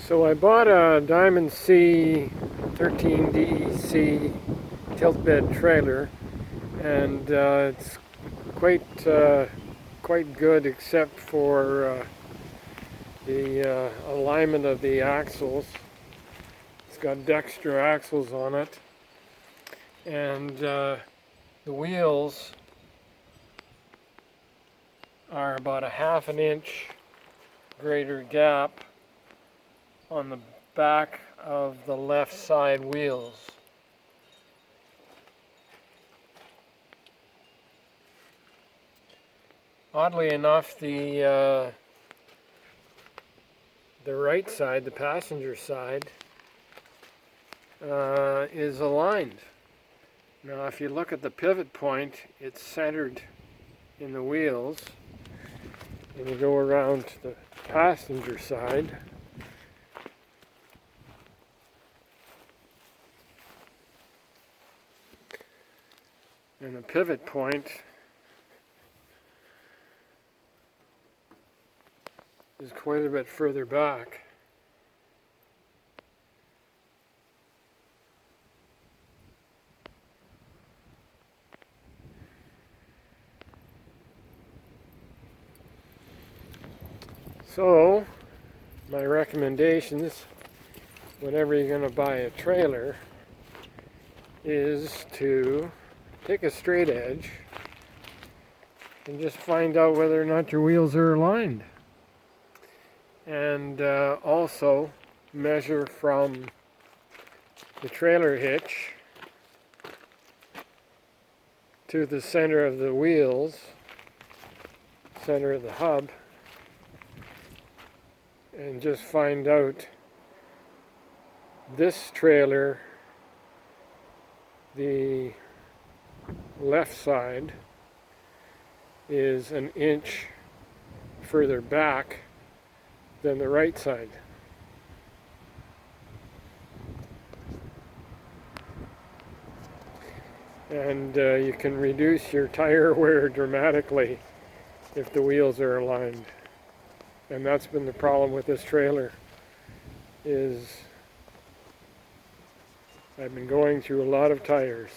So I bought a Diamond C 13 DEC tilt bed trailer, and it's quite good, except for the alignment of the axles. It's got Dexter axles on it, and the wheels are about a ½ an inch greater gap on the back of the left side wheels. Oddly enough, the right side, the passenger side, is aligned. Now if you look at the pivot point, it's centered in the wheels, and you go around to the passenger side, and the pivot point is quite a bit further back. So, my recommendations, whenever you're going to buy a trailer, is to take a straight edge and just find out whether or not your wheels are aligned. And also measure from the trailer hitch to the center of the wheels, center of the hub, and just find out this trailer, the left side is an inch further back than the right side. And you can reduce your tire wear dramatically if the wheels are aligned. And that's been the problem with this trailer, is I've been going through a lot of tires.